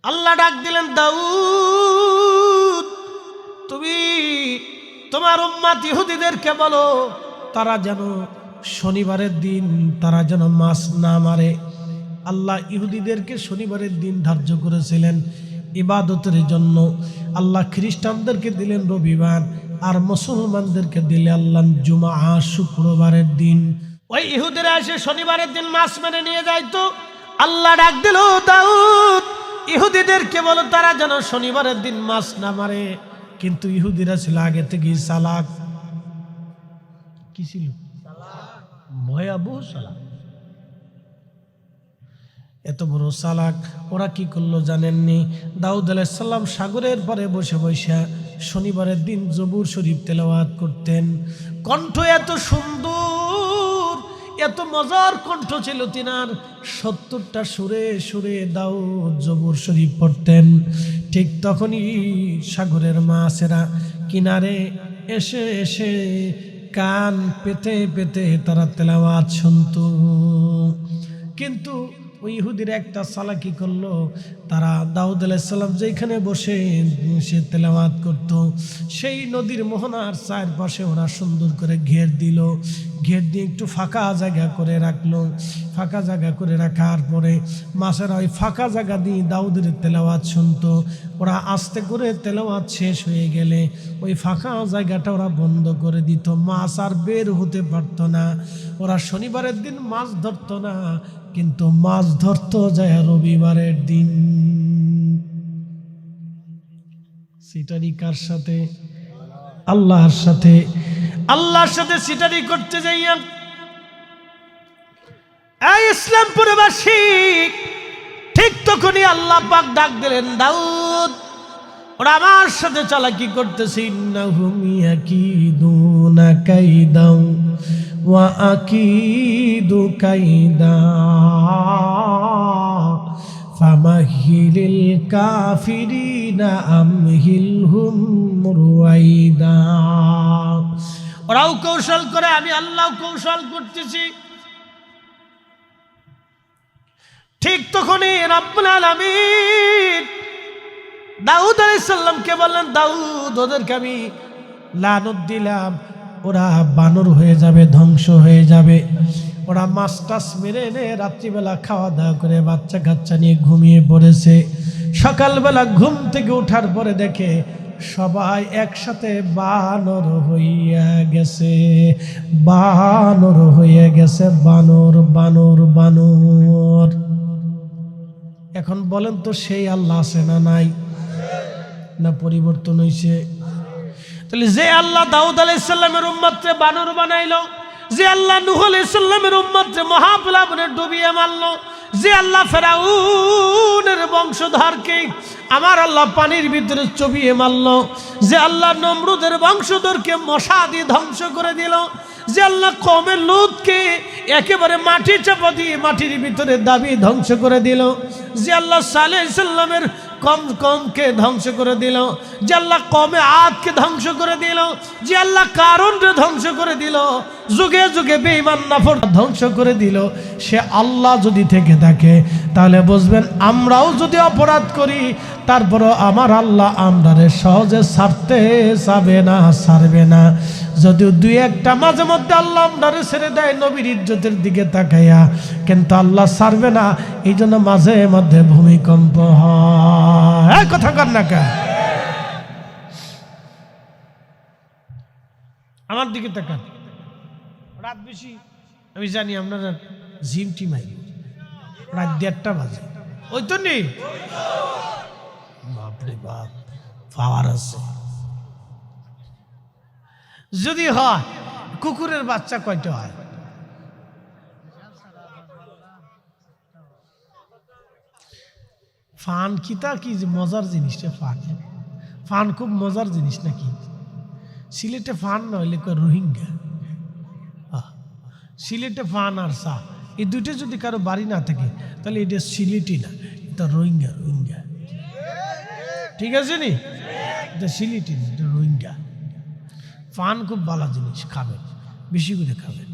আল্লাহ ডাক দিলেন, দাউদ তুমি তোমার উম্মত ইহুদিদেরকে বলো তারা যেন শনিবারের দিন তারা যেন মাছ না মারে। আল্লাহ ইহুদিদেরকে শনিবারের দিন ধার্য করেছিলেন ইবাদতের জন্য। আল্লাহ খ্রিস্টানদেরকে দিলেন রবিবার, আর মুসলমানদেরকে দিলে আল্লাহ জুমা শুক্রবারের দিন। ওই ইহুদিরা এসে শনিবারের দিন মাছ মেরে নিয়ে যাইতো। আল্লাহ ডাক দিল, দাউদ ইহুদিদেরকে বলো তারা যেন শনিবারের দিন মাছ না মারে। কিন্তু ইহুদিরা ছিল আগে থেকেই চালাক। কি ছিল? ভয়াবহ চালাক। এত বড় চালাক ওরা কি করলো জানেননি? দাউদ আলাইহিস সালাম সাগরের পারে বসে বসে শনিবারের দিন জবুর শরীফ তেলাওয়াত করতেন। কণ্ঠ এত সুন্দর, এত মজার কণ্ঠ ছিল তিনার। 70টা সুরে সুরে দাউদ জবুর শরীফ পড়তেন। ঠিক তখনই সাগরের মাছেরা কিনারে এসে এসে কান পেতে পেতে তারা তেলাওয়াত শুনত। কিন্তু ওই ইহুদিরা একটা চালাকি করলো, তারা দাউদ আলাইহিস সালাম যেখানে বসে সে তেলাওয়াত করত সেই নদীর মোহনার চারপাশে ওরা সুন্দর করে ঘের দিল। ঘের দিয়ে একটু ফাঁকা জায়গা করে রাখলো। ফাঁকা জায়গা করে রাখার পরে মাছেরা ওই ফাঁকা জায়গা দিয়ে দাউদের তেলাওয়াত শুনতো। ওরা আস্তে করে তেলাওয়াত শেষ হয়ে গেলে ওই ফাঁকা জায়গাটা ওরা বন্ধ করে দিত। মাছ আর বের হতে পারত না। ওরা শনিবারের দিন মাছ ধরতো না, কিন্তু মাছ ধরতো যায় রবিবারের দিন। সিটারি কার সাথে? আল্লাহর সাথে। আল্লাহর সাথে সিটারি করতে যাইয়া এই ইসলামপুরবাসী, ঠিক তখনই আল্লাহ পাক ডাক দিলেন, দাউদ ওরা আমার সাথে চালাকি করতেছে। ইন্নাহুম ইয়াকিদুনা কাইদাও ওয়া আকিদু কাইদা ফামাহিলিল কাফিরিনা আমহিলহুম রুয়াইদা। ওরাও কৌশল করে, আমি আল্লাহ কৌশল করতেছি। ঠিক তখনই রব্বুল আলামিন দাউদ আলাইহিস সালামকে বললেন, দাউদ ওদেরকে আমি লানত দিলাম, ওরা বানর হয়ে যাবে, ধ্বংস হয়ে যাবে। ওরা মাছ টাছ মেরে এনে রাত্রিবেলা খাওয়া দাওয়া করে বাচ্চা কাচ্চা নিয়ে ঘুমিয়ে পড়েছে। সকালবেলা ঘুম থেকে ওঠার পরে দেখে সবাই একসাথে বানর হইয়া গেছে। বানর হয়ে গেছে, বানর বানর বানর। এখন বলেন তো সেই আল্লাহ আছে না নাই? না পরিবর্তন হয়েছে? তাহলে যে আল্লাহ দাউদ আলাইহিস সালামের উম্মতকে বানর বানাইলো, যে আল্লাহ নূহ আলাইহিস সালামের উম্মতকে মহাপ্লাবনে ডুবিয়ে মারলো, যে আল্লাহ ফেরাউনের বংশধরকে আমার আল্লাহ পানির ভিতরে চুবিয়ে মারলো, যে আল্লাহ নমরুদের বংশধরকে মশা দিয়ে ধ্বংস করে দিল, যে আল্লাহ কওমে লূতকে একেবারে মাটি চাপা দিয়ে মাটির ভিতরে দাবিয়ে ধ্বংস করে দিল, যে আল্লাহ সালেহ আলাইহিস সালামের কমকে ধ্বংস করে দিল, যে আল্লাহ কওমে আদকে ধ্বংস করে দিল, যে আল্লাহ কারুনকে ধ্বংস করে দিল, যুগে যুগে বেঈমান নাফর ধ্বংস করে দিল, সে আল্লাহ যদি থেকে থাকে তাহলে বুঝবেন আমরাও যদি অপরাধ করি তারপরও আমার আল্লাহ আমরারে সহজে ছাড়তে চাবে না, ছাড়বে না। যদিও দুই একটা মাঝে মধ্যে আল্লাহ আমরারে ছেড়ে দেয় নবীর ইজ্জতের দিকে তাকাইয়া, কিন্তু আল্লাহ ছাড়বে না। এই জন্য মাঝে মধ্যে ভূমিকম্প হয়। কথা কর না কা? আমার দিকে তাকান। রাত বেশি আমি জানি আপনারা জিম টিমাই, রাত 1:30 বাজে। ওই তো নেই, বাপরে বাপ, পাওয়ার আছে। যদি হয় কুকুরের বাচ্চা কয়টা হয়? ফান কিতা কি মজার জিনিসটা। ফান ফান খুব মজার জিনিস নাকি? সিলেটে ফান না হইলে রোহিঙ্গা। সিলেটে ফান আর সা এই দুইটা যদি কারো বাড়ি না থাকে তাহলে এটা সিলেটি না, এটা রোহিঙ্গা। রোহিঙ্গা ঠিক আছে নি? এটা সিলেটি না, এটা রোহিঙ্গা। ফান খুব বালা জিনিস, খাবেন, বেশি করে খাবেন,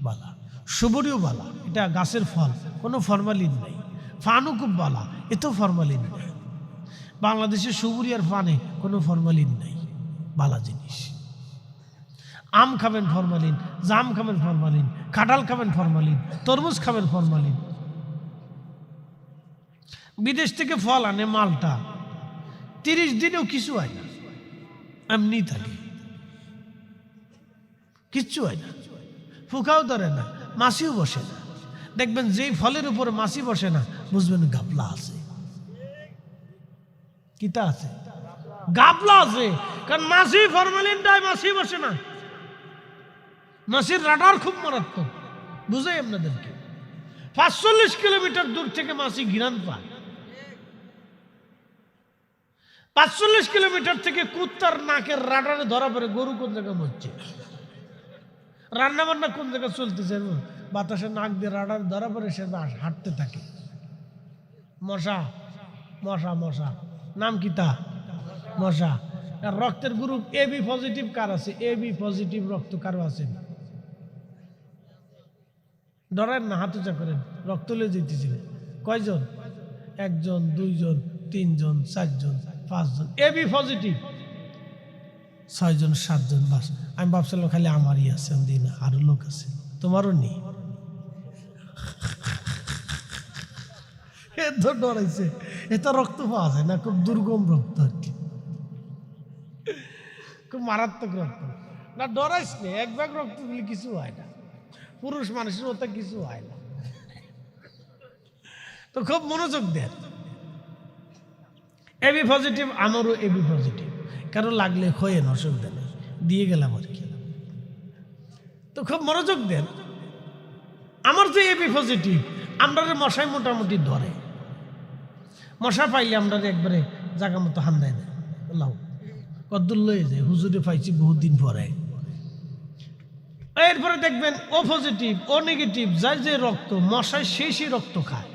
বালা। সুবরিও বালা, এটা গাছের ফল, কোনো ফরমালিন নেই। ফানও খুব বালা, এতেও ফরমালিন নেই। বাংলাদেশের সুবুরিয়ার পানে কোনো ফরমালিন নাই, ভালো জিনিস। আম খাবেন ফরমালিন, জাম খাবেন ফরমালিন, কাঁঠাল খাবেন ফরমালিন, তরমুজ খাবেন ফরমালিন। বিদেশ থেকে ফল আনে মালটা, 30 দিনেও কিছু হয় না, এমনি থাকে, কিচ্ছু হয় না, ফুকাও ধরে না, মাছিও বসে না। দেখবেন যেই ফলের উপরে মাছি বসে না, বুঝবেন গাবলা আছে। কিতা আছে? গাবলা আছে। কারণ মাছি ফরমালিন দেয়, মাছি বসে না। মাছির রাডার খুব মারাত্মক, বুঝাই আপনাদেরকে। 45 কিলোমিটার দূর থেকে মাছি ঘিরান পায়। 45 কিলোমিটার থেকে কুত্তার নাকের রাডারে ধরা পড়ে গরু কোন জায়গায় মরছে, রান্না বান্না কোন জায়গায় চলতেছে, বাতাসে নাক দিয়ে রাডার ধরা পড়ে সে হাঁটতে থাকে। মশা মশা মশা, নাম কি তা? মশা। রক্তের গ্রুপ এবি পজিটিভ কার আছে? এবি পজিটিভ রক্ত কারো আছে? ডরেন না, হাত উঁচা করেন। রক্ত লয়ে যেতেছিলেন কয়জন? 1 জন, 2 জন, 3 জন, 4 জন, 5 জন এবি পজিটিভ, 6 জন, 7 জন। বাস আমি ভাবছিলাম খালি আমারই আছে, আমি দিই না, আরো লোক আছে। তোমারও নেই? এত ডরাইছে, এত রক্ত পাওয়া যায় না, খুব দুর্গম রক্ত আর কি, খুব মারাত্মক রক্ত না। ডরাইস নে, 1 ভাগ রক্ত দিলে কিছু হয় না, পুরুষ মানুষের মতো কিছু হয় না। তো খুব মনোযোগ দেন। এবি পজিটিভ, আমারও এবি পজিটিভ, কারো লাগলে খোয়েন, অসুবিধা নেই, দিয়ে গেলাম আর কি। তো খুব মনোযোগ দেন। আমার যে এবি পজিটিভ, আমরা মশাই মোটামুটি ধরে, মশা পাইলে আমরা একবারে জায়গা মতো হান্দায় দেয়, লাও কদ্দুর লয়ে যায়। হুজুরে পাইছি বহুত দিন পরে। এরপরে দেখবেন ও পজিটিভ, ও নেগেটিভ, যার যে রক্ত, মশায় সেই রক্ত খায়।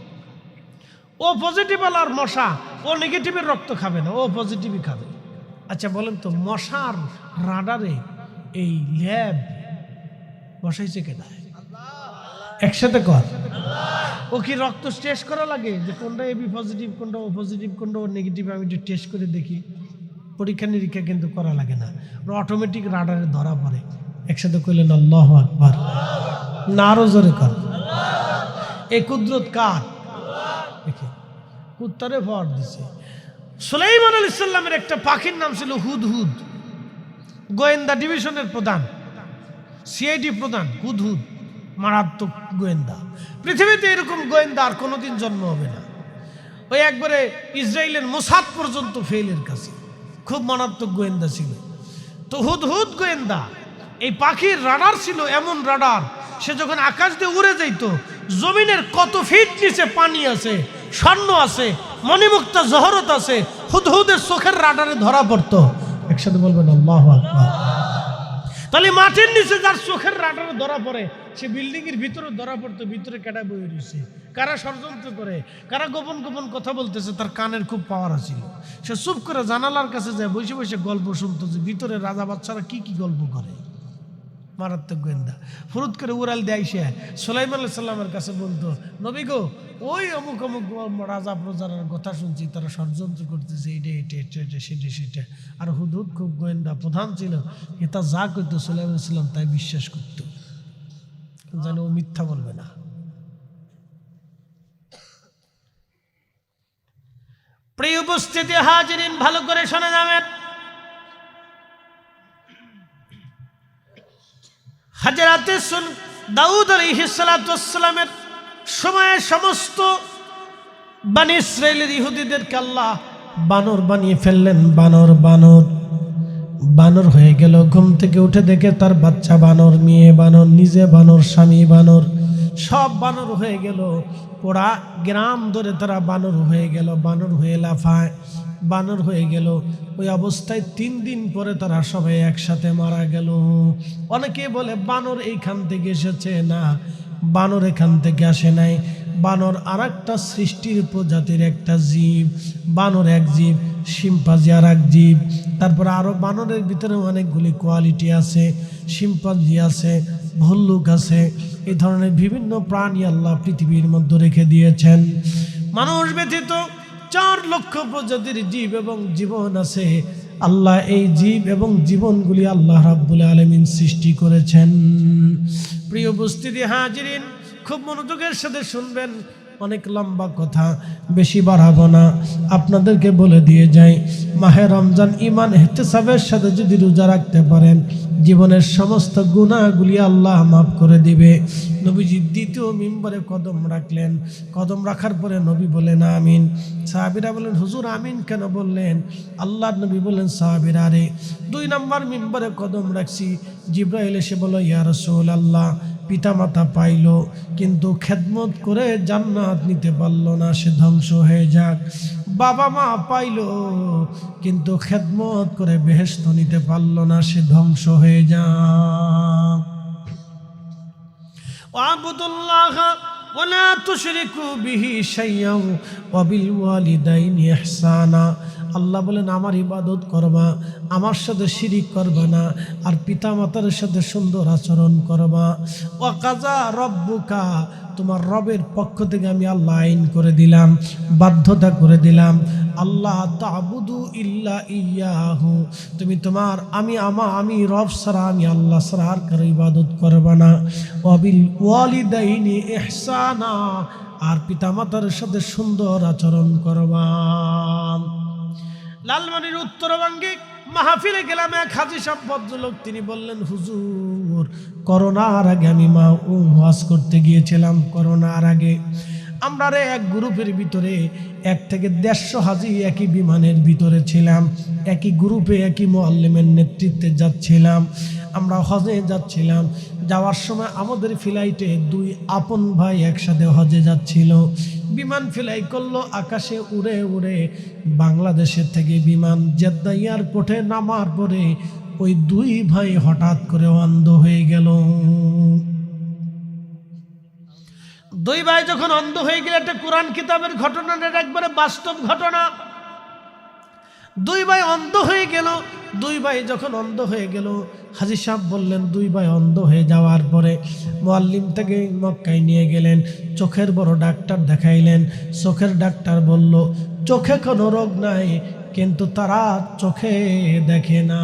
ও পজিটিভ আর মশা ও নেগেটিভের রক্ত খাবে না, ও পজিটিভই খাবে। আচ্ছা বলেন তো, মশার রাডারে এই ল্যাব বসাইছে কেনা? একসাথে কর। ও কি রক্ত টেস্ট করা লাগে যে কোনটা এবি পজিটিভ, কোনটা ও পজিটিভ, কোনটা ও নেগেটিভ, আমি একটু টেস্ট করে দেখি? পরীক্ষা নিরীক্ষা কিন্তু করা লাগে না, অটোমেটিক রাডারে ধরা পড়ে। একসাথে কইলেন আল্লাহু আকবার, না আরো জোরে কর। এই কুদরত কার? দেখে কুত্তারে ভর দিছে। সুলাইমান আলাইহিস সালামের একটা পাখির নাম ছিল হুদহুদ, গোয়েন্দা ডিভিশনের প্রধান, সিআইডি প্রধান হুদহুদ, মারাত্মক গোয়েন্দা। পৃথিবীতে এরকম গোয়েন্দা আর কোনোদিন জন্ম হবে না। ওই একবারে ইসরায়েলের মোসাদ পর্যন্ত ফেলের কাছে, খুব মারাত্মক গোয়েন্দা ছিল। তো হুদহুদ গোয়েন্দা, এই পাখির রাডার ছিল এমন রাডার, সে যখন আকাশ দিয়ে উড়ে যাইতো, জমিনের কত ফিট নিচে পানি আছে, স্বর্ণ আছে, মণিমুক্তা জহরত আছে, হুদহুদের চোখের রাডারে ধরা পড়তো। একসাথে বলবেন আল্লাহু আকবার। তাহলে মাটির নিচে যার চোখের রাডারে ধরা পড়ে, সে বিল্ডিং এর ভিতরে ধরা পড়তো, ভিতরে কেডা বই রয়েছে, কারা ষড়যন্ত্র করে, কারা গোপন গোপন কথা বলতেছে, তার কানের খুব পাওয়ার ছিল। সে চুপ করে জানালার কাছে যায়, বসে বসে গল্প শুনতো যে ভিতরে রাজা বাচ্চারা কি কি গল্প করে। মারাত্মক গোয়েন্দা। ফুরুত করে উড়াল দেয় সে সুলাইমান আলাইহিস সালামের কাছে বলতো, নবী গো, ওই অমুক অমুক রাজা প্রজার কথা শুনছি, তারা ষড়যন্ত্র করতেছে, এটা সেটা। আর হুদহুদ খুব গোয়েন্দা প্রধান ছিল, এটা যা করতো সুলাইমান আলাইহিস সালাম তাই বিশ্বাস করত, জানে ও মিথ্যা বলবে না। প্রিয় উপস্থিতি হাজিরিন, ভালো করে শুনে যাবেন। হাজরাতে দাউদ আলাইহিস সালামের সময়ে সমস্ত বনি ইসরাইলের ইহুদিদেরকে আল্লাহ বানর বানিয়ে ফেললেন। বানর হয়ে গেল। ঘুম থেকে উঠে দেখে তার বাচ্চা বানর, মেয়ে বানর, নিজে বানর, স্বামী বানর, সব বানর হয়ে গেল। পুরা গ্রাম ধরে তারা বানর হয়ে গেল, বানর হয়ে লাফায়, বানর হয়ে গেল। ওই অবস্থায় 3 দিন পরে তারা সবাই একসাথে মারা গেল। অনেকে বলে বানর এইখান থেকে এসেছে, না, বানর এখান থেকে আসে নাই। বানর আর একটা সৃষ্টির প্রজাতির একটা জীব। বানর এক জীব, শিম্পাঞ্জি আর এক জীব। তারপরে আরো বানরের ভিতরে অনেকগুলি কোয়ালিটি আছে, শিম্পাঞ্জি আছে, ভল্লুক আছে, এই ধরনের বিভিন্ন প্রাণী আল্লাহ পৃথিবীর মধ্যে রেখে দিয়েছেন। মানুষ ব্যতীত 4 লক্ষ প্রজাতির জীব এবং জীবন আছে। আল্লাহ এই জীব এবং জীবনগুলি আল্লাহ রাব্বুল আলামিন সৃষ্টি করেছেন। প্রিয় উপস্থিতি হাজিরিন, খুব মনোযোগের সাথে শুনবেন, অনেক লম্বা কথা, বেশি বাড়াবো না। আপনাদেরকে বলে দিয়ে যাই, মাহে রমজান ঈমান ইহতিসাবের সাথে যদি রোজা রাখতে পারেন, জীবনের সমস্ত গুনাহগুলি আল্লাহ মাফ করে দিবে। নবীজি দ্বিতীয় মিম্বরে কদম রাখলেন। কদম রাখার পরে নবী বলেন আমিন। সাহাবীরা বলেন হুজুর আমিন কেন বললেন? আল্লাহর নবী বললেন সাহাবীরা রে, 2 নম্বর মিম্বরে কদম রাখছি, জিবরাইল এসে বলল ইয়া রাসূলুল্লাহ, পিতামাতা পাইল কিন্তু খেদমত করে জান্নাত নিতে পারল না, সে ধ্বংস হয়ে যাক। বাবা মা পাইল কিন্তু খেদমত করে বেহেশত নিতে পারল না, সে ধ্বংস হয়ে যাক। ওয়াবুদুল্লাহ ওয়ালা তুশরিকু বিহি শাইয়্যান ওয়া বিল ওয়ালিদাইনি ইহসানা। আল্লাহ বলেন আমার ইবাদত করবা, আমার সাথে শিরিক করবা না, আর পিতা মাতার সাথে সুন্দর আচরণ করবা। ওয়া কাজা রব্বুকা, তোমার রবের পক্ষ থেকে আমি আল্লাহ আইন করে দিলাম, বাধ্যতা করে দিলাম, আল্লাহ তা'বুদু ইল্লা ইয়াহু, তুমি তোমার আমি রব ছাড়া, আমি আল্লাহ ছাড়া আর কারো ইবাদত করবা না। ওয়া বিল ওয়ালিদাইনি ইহসানা, আর পিতামাতার সাথে সুন্দর আচরণ করবা। লালমনির উত্তরবঙ্গে মাহফিলে গেলাম, এক হাজী সাহেব ভদ্রলোক, তিনি বললেন হুজুর করোনার আগে আমি ওয়াজ করতে গিয়েছিলাম। করোনার আগে আমরা এক গ্রুপের ভিতরে 1 থেকে 150 হাজী একই বিমানের ভিতরে ছিলাম, একই গ্রুপে একই মুআল্লিমের নেতৃত্বে যাচ্ছিলাম। আমরা হজে যাচ্ছিলাম, যাওয়ার সময় আমাদের ফ্লাইটে 2 আপন ভাই একসাথে হজে যাচ্ছিল। বিমান ফ্লাই করলো, আকাশে উড়ে উড়ে বাংলাদেশের থেকে বিমান জেদ্দা এয়ারপোর্টে নামার পরে ওই 2 ভাই হঠাৎ করে অন্ধ হয়ে গেল। 2 ভাই যখন অন্ধ হয়ে গেল, একটা কোরআন কিতাবের ঘটনা, একবারে বাস্তব ঘটনা। 2 ভাই অন্ধ হয়ে গেল। 2 ভাই যখন অন্ধ হয়ে গেল, হাজী সাহেব বললেন 2 ভাই অন্ধ হয়ে যাওয়ার পরে মুআল্লিম থেকে মক্কায় নিয়ে গেলেন, চোখের বড় ডাক্তার দেখাইলেন। চোখের ডাক্তার বলল চোখে কোনো রোগ নাই, কিন্তু তারা চোখে দেখে না।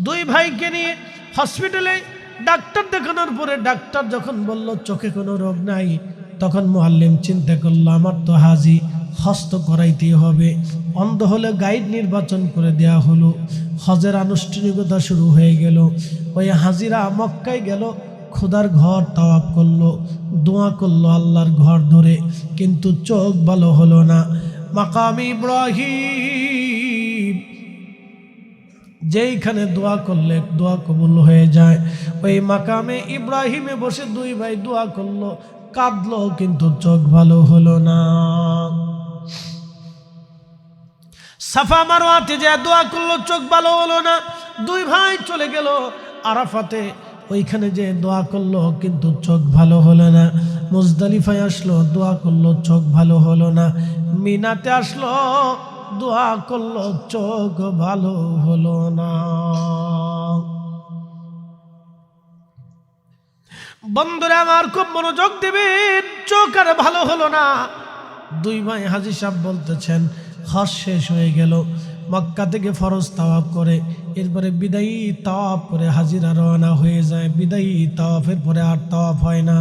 2 ভাইকে নিয়ে হসপিটালে ডাক্তার দেখানোর পরে ডাক্তার যখন বলল চোখে কোনো রোগ নাই, তখন মুআল্লিম চিন্তা করলো আমার তো হাজী হস্ত করাইতেই হবে। অন্ধ হলে গাইড নির্বাচন করে দেয়া হলো। হজের আনুষ্ঠানিকতা শুরু হয়ে গেল। ওই হাজিরা মক্কায় গেল, খোদার ঘর তাওয়াফ করলো, দোয়া করলো আল্লাহর ঘর ধরে, কিন্তু চোখ ভালো হলো না। মাকামে ইব্রাহিম, যেইখানে দোয়া করলে দোয়া কবুল হয়ে যায়, ওই মাকামে ইব্রাহিমে বসে 2 ভাই দোয়া করলো, কাঁদলো, কিন্তু চোখ ভালো হলো না। সাফা মারওয়াতে যে দোয়া করলো, চোখ ভালো হলো না। 2 ভাই চলে গেল আরাফাতে, ওইখানে যে দোয়া করলো, কিন্তু চোখ ভালো হলো না। মুজদালিফায় আসলো, দোয়া করলো, চোখ ভালো হলো না। মিনাতে আসলো, দোয়া করলো, চোখ ভালো হলো না। বন্ধুরা আমার, খুব মনোযোগ দেবেন, চোখ আর ভালো হলো না। 2 ভাই হাজী সাহেব বলতেছেন হজ শেষ হয়ে গেল, মক্কা থেকে ফরজ তাওয়াফ করে এরপরে বিদায়ী তাওয়াফ করে হাজিরা রওনা হয়ে যায়। বিদায়ী তাওয়াফের পরে আর তাওয়াফ হয় না।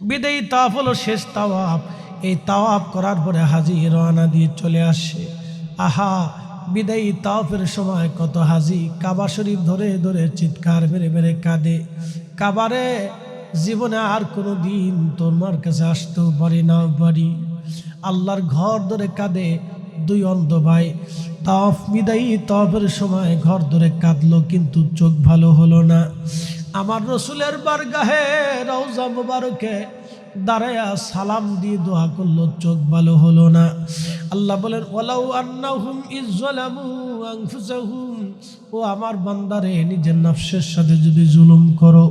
বিদায়ী তাওয়াফ হলো শেষ তাওয়াফ। এই তাওয়াফ করার পরে হাজি রওনা দিয়ে চলে আসে। আহা, বিদায়ী তাওয়াফের সময় কত হাজি কাবা শরীফ ধরে ধরে চিৎকার মেরে মেরে কাঁদে, কাবারে জীবনে আর কোনো দিন তোমার কাছে আসতেও পারি না পারি। আল্লাহর ঘর ধরে কাঁদে 2 অন্ধ ভাই। তাওয়াফ বিদায়ী তাওয়াফের সময় ঘর ধরে কাঁদলো, কিন্তু চোখ ভালো হলো না। আমার রসুলের বারগাহে রওজা মুবারকে দাঁড়ায়া সালাম দিয়ে দোয়া করলো, চোখ ভালো হলো না। আল্লাহ বলেন ওয়ালাউ আন্নাহুম ইযলামু আনফুসাহুম, ও আমার বান্দারে নিজের নফসের সাথে যদি জুলুম করো,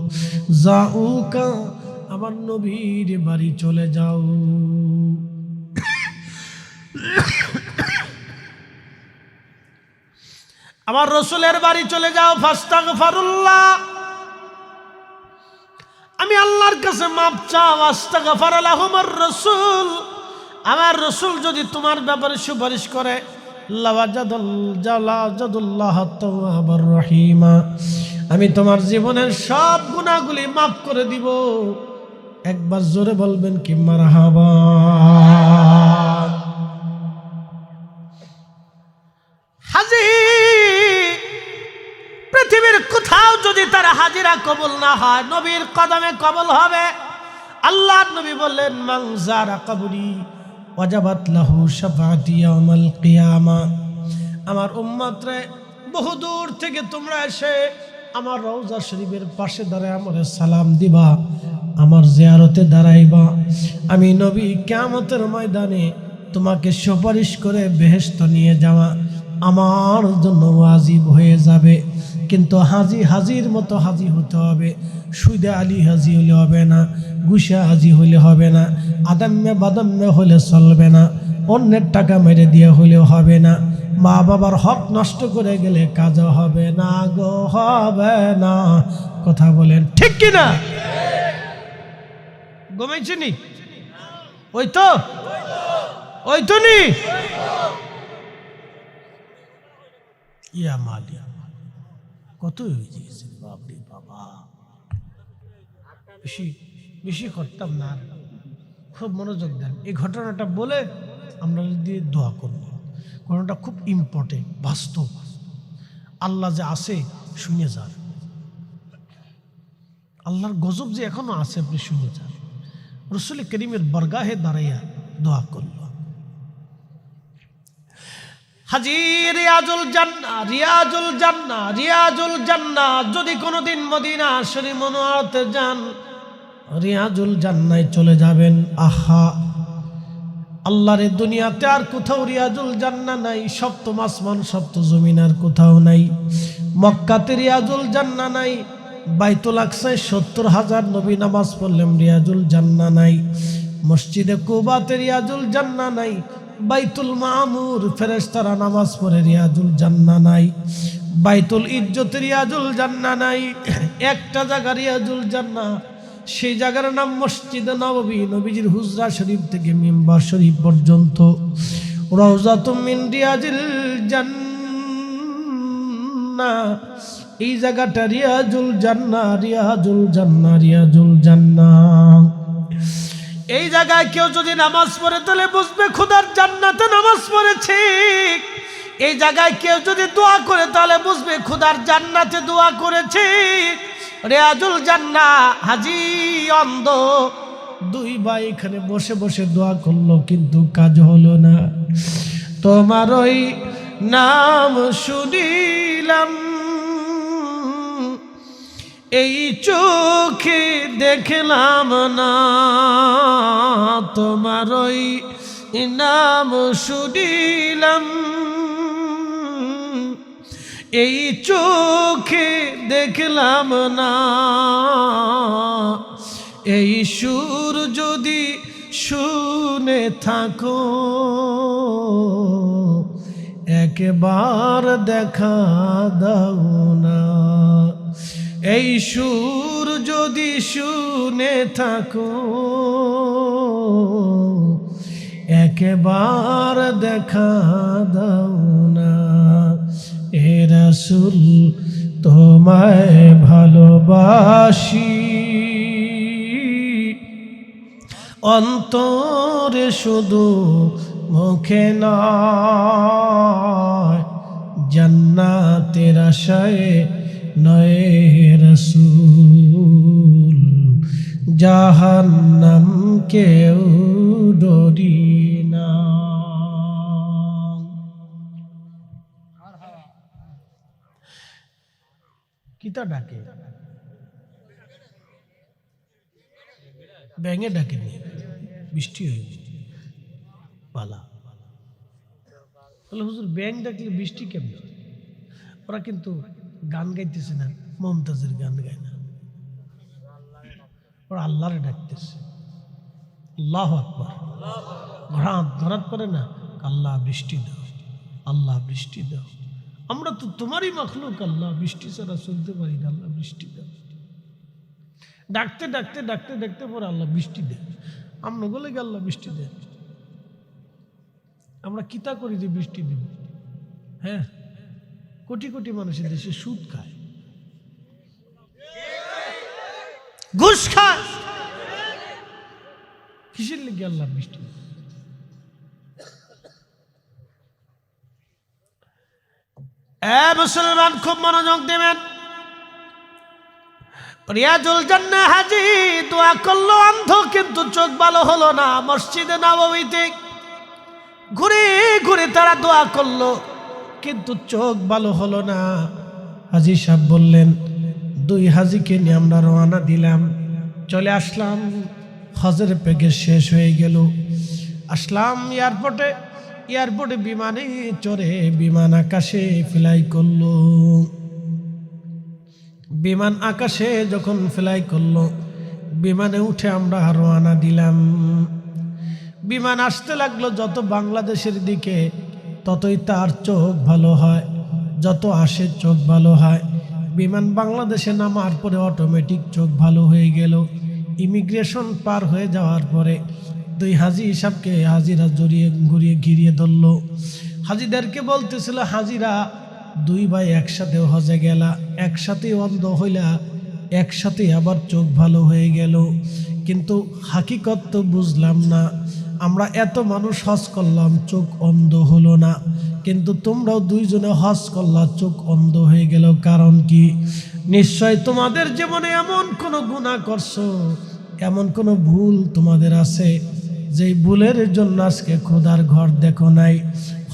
জাউকা, আমার নবীর বাড়ি চলে যাও। আমার রসুলের বাড়ি চলে যাও, ফাস্তাগফিরুল্লাহ, আমি আল্লাহর কাছে মাপ চাও। আস্তাগফার লাহুমুর রাসূল আমার রসুল যদি তোমার ব্যাপারে সুপারিশ করে লাওয়াজাদুল্লাহ তাওয়াবার রহিমা, আমি তোমার জীবনের সব গুনাহগুলি মাফ করে দিব। একবার জোরে বলবেন কি মারহাবা। হাজি পৃথিবীর কোথাও যদি তার হাজিরা কবুল না হয়, নবীর কদমে কবুল হবে। আল্লাহ নবী বললেন মান যারা কবরি ওয়াজাবাত লাহু শাফাআতি ইয়াউমাল কিয়ামা। আমার উম্মতরে বহুদূর থেকে তোমরা এসে আমার রওজা শরীফের পাশে দাঁড়ায় আমারে সালাম দিবা, আমার জিয়ারতে দাঁড়াইবা। আমি নবী কিয়ামতের ময়দানে তোমাকে সুপারিশ করে বেহেশত নিয়ে যাওয়া আমার জন্য ওয়াজিব হয়ে যাবে। কিন্তু হাজির মতো হাজি হতে হবে। সুদে আলী হাজি হলে হবে না, গুসা হাজি হলে হবে না, আদাম্যে বাদাম্যে হলে চলবে না, অন্যের টাকা মেরে দিয়ে হলেও হবে না, মা বাবার হক নষ্ট করে গেলে কাজ হবে না গো, হবে না। কথা বলেন ঠিক কিনা? ঘুমাইছেনি? ওই তো নি ইয়া মালি কত হয়ে গেছে বাপরে বাবা। বেশি করতাম না, খুব মনোযোগ দেন। এই ঘটনাটা বলে আমরা যদি দোয়া করব, ঘটনাটা খুব ইম্পর্টেন্ট, বাস্তব। আল্লাহ যে আছে শুনে যান, আল্লাহর গজব যে এখনো আছে আপনি শুনে যান। রসুল করিমের বরগাহে দাঁড়াইয়া দোয়া করল। হাজি রিয়াজুল জান্নাহ যদি কোনোদিন মদিনা শরীফ মুনওয়ারাতে যান, রিয়াজুল জান্নায় চলে যাবেন। আহা, আল্লাহর দুনিয়াতে আর কোথাও রিয়াজুল জান্নাহ নাই, সপ্তম আসমান সপ্ত জমিন আর কোথাও নাই। মক্কাতে রিয়াজুল জান্নাহ নাই, বাইতুল আকসায় ৭০,০০০ নবী নামাজ পড়লেন, রিয়াজুল জান্নাহ নাই। মসজিদে কুবাতে রিয়াজুল জান্নাহ নাই, বাইতুল মামুর ফেরেশতারা নামাজ পড়ে রিয়াজুল জান্নাহ নাই, বাইতুল ইজ্জত রিয়াজুল জান্নাহ নাই। একটা জায়গা রিয়াজুল জান্নাহ, সেই জায়গার নাম মসজিদে নববী। নবীজির হুজরা শরীফ থেকে মিম্বার শরীফ পর্যন্ত রওজাতুম মিন রিয়াজিল জান্নাহ, এই জায়গাটা রিয়াজুল জান্নাহ। এই জায়গায় কেউ যদি নামাজ পড়ে তাহলে বুঝবে খোদার জান্নাতে নামাজ পড়েছে। এই জায়গায় কেউ যদি দোয়া করে তাহলে বুঝবে খোদার জান্নাতে দোয়া করেছে। রিয়াজুল জান্নাহ। হাজি অন্ধ দুই ভাই এখানে বসে বসে দোয়া করলো, কিন্তু কাজ হলো না। তোমার ওই নাম শুনিলাম, এই চোখে দেখলাম না। তোমার ওই নাম শুনিলাম, এই চোখে দেখলাম না। এই সুর যদি শুনে থাকো, একবার দেখা দাও না। এই সুর যদি শুনে থাকো, একবার দেখা দাও না। হে রাসূল তোমায় ভালোবাসি, অন্তরে শুধু মুখে নয়, জান্নাতের আশায় নয় রাসূল, জাহান্নাম কেউ ডরি না। কিতা ডাকে? ব্যাঙে ডাকে নি, বৃষ্টি হয়ে পালা বলে হুজুর ব্যাঙ ডাকলে বৃষ্টি কেমন? ওরা কিন্তু গান গাইতেছে না, মমতাজের গান গায় না, ওরা আল্লাহরে ডাকতেছে। আল্লাহু আকবার। ঘরাত করে না, আল্লাহ বৃষ্টি দাও, আল্লাহ বৃষ্টি দাও। আমরা তো তোমারই মাখলুক, আল্লাহ বৃষ্টি ছাড়া চলতে পারি না, আল্লাহ বৃষ্টি দাও। ডাকতে ডাকতে ডাকতে ডাকতে পরে আল্লাহ বৃষ্টি দেয়। আমরা বলে আল্লাহ বৃষ্টি দেয়। আমরা কিতা করি যে বৃষ্টি দিব? হ্যাঁ, কোটি কোটি মানুষের দেশে সুদ খায়, ঘুষ খায়, কিসের লেগে আল্লাহ বৃষ্টি? মুসলমান খুব মনোযোগ দেবেন। রিয়াজুল জান্নাহ হাজি দোয়া করলো, অন্ধ কিন্তু চোখ ভালো হলো না। মসজিদে নববীতে ঘুরে ঘুরে তারা দোয়া করলো, কিন্তু চোখ ভালো হলো না। হাজি সাহেব বললেন, 2 হাজিকে নিয়ে আমরা রওনা দিলাম, চলে আসলাম। হজের প্যাকেজ শেষ হয়ে গেল, আসলাম এয়ারপোর্টে বিমানে চড়ে বিমান আকাশে ফ্লাই করলো। বিমান আকাশে যখন ফ্লাই করলো, বিমানে উঠে আমরা রওনা দিলাম। বিমান আসতে লাগলো, যত বাংলাদেশের দিকে ততই তার চোখ ভালো হয়, যত আসে চোখ ভালো হয়। বিমান বাংলাদেশে নামার পরে অটোমেটিক চোখ ভালো হয়ে গেল। ইমিগ্রেশন পার হয়ে যাওয়ার পরে 2 হাজি সাহেবকে হাজিরা ঘিরিয়ে ধরলো। হাজিদেরকে বলতেছিল, হাজিরা 2 ভাই একসাথে হজে গেলা, একসাথে অন্ধ হইলা, একসাথে আবার চোখ ভালো হয়ে গেল, কিন্তু হাকিকত তো বুঝলাম না। আমরা এত মানুষ হজ করলাম, চোখ অন্ধ হলো না, কিন্তু তোমরাও 2 জনে হজ করলা, চোখ অন্ধ হয়ে গেল। কারণ কি? নিশ্চয় তোমাদের জীবনে এমন কোনো গুনাহ করছো, এমন কোনো ভুল তোমাদের আছে, যেই ভুলের জন্য আজকে খোদার ঘর দেখো নাই।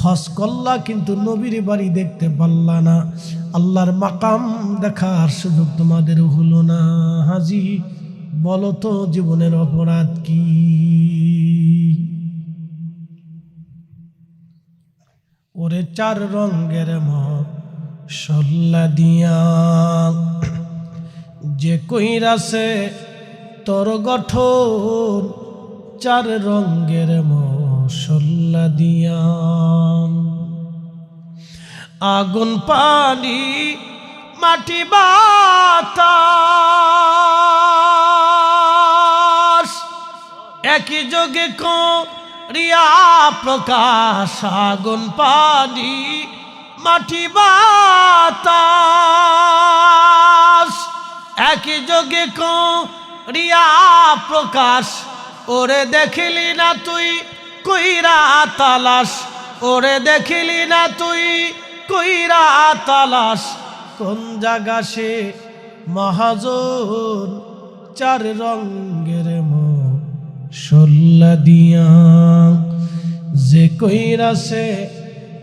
হজ করলা কিন্তু নবীর বাড়ি দেখতে পারলা না, আল্লাহর মাকাম দেখার সুযোগ তোমাদের হলো না। হাজি বলো তো জীবনের অপরাধ কি? ওরে 4 রঙের মশলা দিয়া যে কইরাছে তোর গঠন, 4 রঙের মশলা দিয়া। আগুন পানি মাটি বাতাস একই যোগে করিয়া প্রকাশ। আগুন পানি মাটি বাতাস একই যোগে করিয়া প্রকাশ। ওরে দেখিলি না তুই কইরা তালাশ, ওরে দেখিলি না তুই কইরা তালাশ। কোন জায়গা সে মহাজন, 4 রঙের মশলা দিয়া যে কইরাছে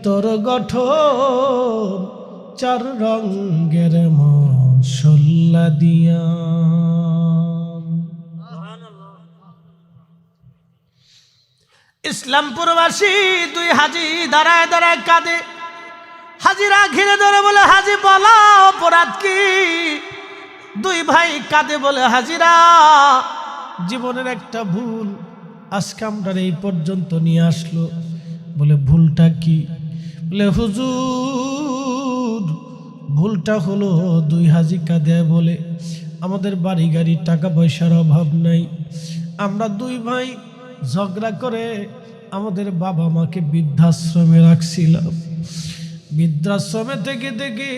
তোর গঠন, 4 রঙের মশলা দিয়া। ইসলামপুরবাসী 2 হাজি দাঁড়ায় দাঁড়ায় কাঁদে। হাজিরা ঘিরে ধরে বলে, হাজি বলা অপরাধ কি? 2 ভাই কাঁদে বলে, হাজিরা জীবনের একটা ভুল আজকে আমরা এই পর্যন্ত নিয়ে আসলো। বলে ভুলটা কি? বলে হুজুর ভুলটা হলো, 2 হাজি কাঁদে বলে, আমাদের বাড়ি গাড়ি টাকা পয়সার অভাব নাই। আমরা 2 ভাই ঝগড়া করে আমাদের বাবা মাকে বৃদ্ধাশ্রমে রাখছিলাম। বৃদ্ধাশ্রমে থেকে থেকে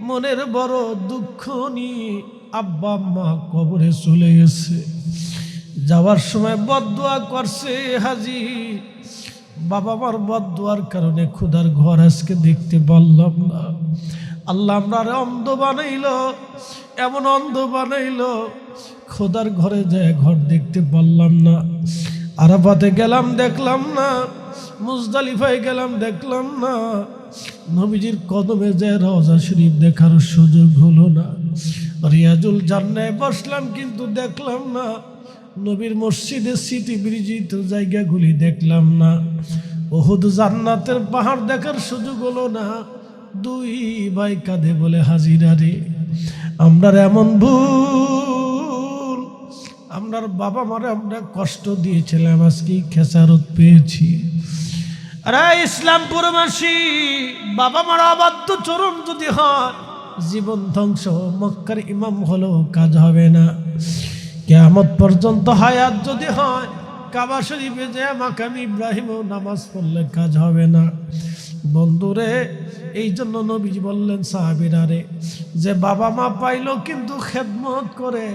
মনের বড় দুঃখ নিয়ে আব্বা আম্মা কবরে চলে গেছে। যাওয়ার সময় বদদুয়া করছে হাজি, বাবা মার বদদুয়ার কারণে খোদার ঘর আজকে দেখতে পারলাম না। আল্লাহ আমরা অন্ধ বানাইলো, এমন অন্ধ বানাইলো, খোদার ঘরে যায় ঘর দেখতে পারলাম না। আরাফাতে গেলাম দেখলাম না, মুজদালিফায় গেলাম দেখলাম না, নবীজির কদমে যায় রওজা শরীফ দেখার সুযোগ হলো না। রিয়াজুল জান্নায় বসলাম কিন্তু দেখলাম না, নবীর মসজিদের স্মৃতি বিরজিত জায়গাগুলি দেখলাম না, উহুদ জান্নাতের পাহাড় দেখার সুযোগ হলো না। 2 ভাই কাঁদে বলে, হাজিরা রে আমরা এমন ভুল, আমরার বাবা মারে আমরা কষ্ট দিয়েছিলাম, আজকে খেসারত পেয়েছি। আরে ইসলামপুরবাসী বাবা মার অবাধ্য চরণ যদি হয় জীবন ধ্বংস, মক্কার ইমাম হলেও কাজ হবে না। কিয়ামত পর্যন্ত হায়াত যদি হয় কাবা শরীফে যে মাকাম ইব্রাহিমও নামাজ পড়লে কাজ হবে না। বন্ধুরে, এই জন্য নবীজি বললেন সাহাবীরা রে, যে বাবা মা পাইলো কিন্তু খেদমত করে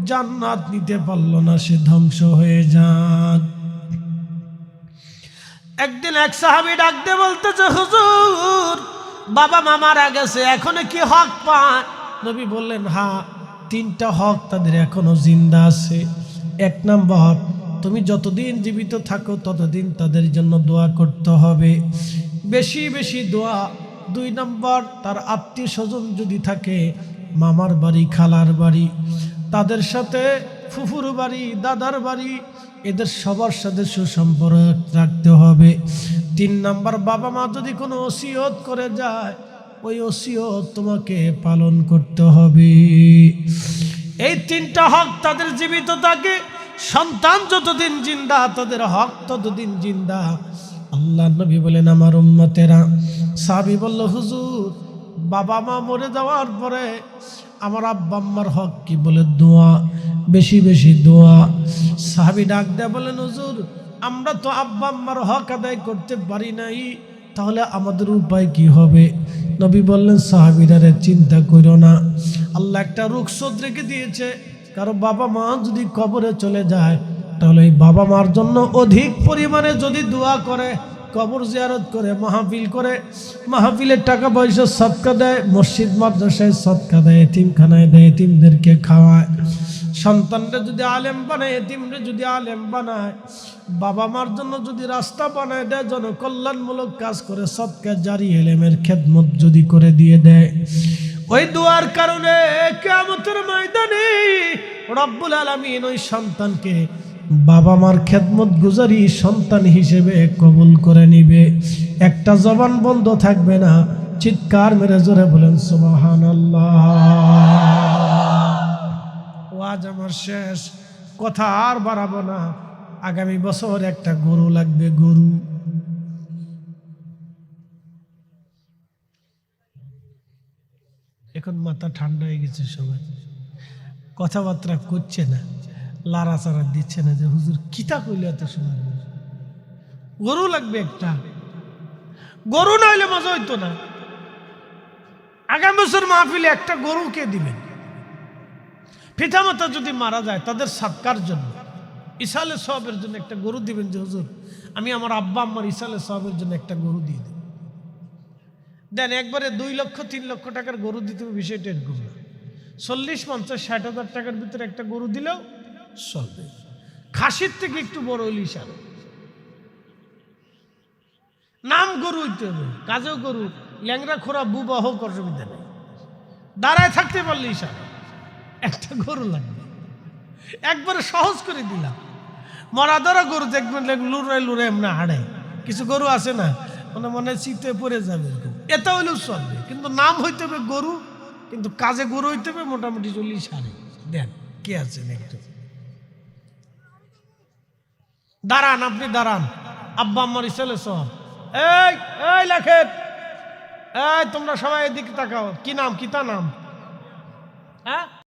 জান্নাত নিতে পারলো না, সে ধ্বংস হয়ে যান। একদিন এক সাহাবী ডাক দিয়ে বলতেছে, হুজুর বাবা মা মারা গেছে, এখনো কি হক পায়? নবী বললেন, হ্যাঁ, 3টা হক তাদের এখনো জিন্দা আছে। 1 নম্বর, তুমি যতদিন জীবিত থাকো ততদিন তাদের জন্য দোয়া করতে হবে, বেশি বেশি দোয়া। 2 নম্বর, তার আত্মীয় স্বজন যদি থাকে, মামার বাড়ি খালার বাড়ি, তাদের সাথে ফুফুর বাড়ি দাদার বাড়ি, এদের সবার সাথে সুসম্পর্ক রাখতে হবে। 3 নম্বর, বাবা মা যদি কোনো ওসিয়ত করে যায়, ওই ওসিয়ত তোমাকে পালন করতে হবে। এই 3টা হক তাদের জীবিত থাকে। সন্তান যতদিন জিন্দা তাদের হক ততদিন জিন্দা। আল্লাহ নবী বলেন, আমার উম্মতেরা। সাহাবী বলল, হুজুর বাবা মা মরে যাওয়ার পরে আমার আব্বা আম্মার হক কি? বলে দোয়া, বেশি বেশি দোয়া। সাহাবী ডাক দেয়া বলেন, হুজুর আমরা তো আব্বা আম্মার হক আদায় করতে পারি নাই, তাহলে আমাদের উপায় কি হবে? নবী বললেন, সাহাবীরা রে চিন্তা করো না, আল্লাহ একটা রুখসত রেখে দিয়েছে। কারো বাবা মা যদি কবরে চলে যায়, তাহলে এই বাবা মার জন্য অধিক পরিমাণে যদি দোয়া করে, কবর জিয়ারত করে, মাহফিল করে, মাহফিলের টাকা পয়সা সদকা দেয়, মসজিদ মাদ্রাসায় সদকা দেয়, এতিমখানায় দেয়, এতিমদেরকে খাওয়ায়, সন্তানরা যদি আলেম বানায়, এতিমরা যদি আলেম বানায়, বাবা মার জন্য যদি রাস্তা বানায় দেয়, জনকল্যাণমূলক কাজ করে, সদকা জারি এলেমের খেদমত যদি করে দিয়ে দেয়, ওই দোয়ার কারণে কিয়ামতের ময়দানে রব্বুল আলামিন ওই সন্তানকে বাবা মার খেদমত গুজারি সন্তান হিসেবে কবুল করে নিবে। একটা জবান বন্ধ থাকবে না। চিৎকার মেরে জোরে বলেন সুবহানাল্লাহ। ওয়াজ আমার শেষ, কথা আর বাড়াবো না। আগামী বছর একটা গরু লাগবে, গরু। এখন মাথা ঠান্ডা হয়ে গেছে, সবাই কথাবার্তা করছে না, লাড়াচাড়া দিচ্ছে না, যে হুজুর কিতা কইলে এত সময়। গরু লাগবে একটা, গরু না হইলে মজা হইতো না। আগামী বছর মাহফিলে একটা গরু কে দিবেন? পিতামাতা যদি মারা যায় তাদের সাদকার জন্য, ইসালে সওয়াবের জন্য একটা গরু দিবেন, যে হুজুর আমি আমার আব্বা আম্মার ইসালে সওয়াবের জন্য একটা গরু দিয়ে দেব। দেন একবারে 2 লক্ষ 3 লক্ষ টাকার গরু দিতে হবে, বিষয়টা এরকম না। 40, 50, 60 হাজার টাকার ভিতরে একটা গরু দিলেও চলবে। খাসির থেকে একটু বড় হইলে ইশারা। নাম গরু হইতে হবে, কাজেও গরু, ল্যাংরা খোরা বুবা হোক, অসুবিধা নেই, দাঁড়ায় থাকতে পারলে ইশারা। একটা গরু লাগবে, একবারে সহজ করে দিলাম। মরা ধরা গরু দেখবেন লুড়াই লুড়াই এমনি হাড়ে। কিছু গরু আছে না, মনে মনে শীতে পড়ে যাবে, এটা হইলেও চলবে, কিন্তু নাম হইতে হবে গরু, কিন্তু কাজে গরু হইতে হবে মোটামুটি 40 সাড়ে। দেন কে আছেন একটু দাঁড়ান, আপনি দাঁড়ান। আব্বা আম্মার ইসালে সওয়াব। এই এই লেখেন, এই তোমরা সবাই এদিকে তাকাও। কি নাম? কিতা নাম? হ্যাঁ।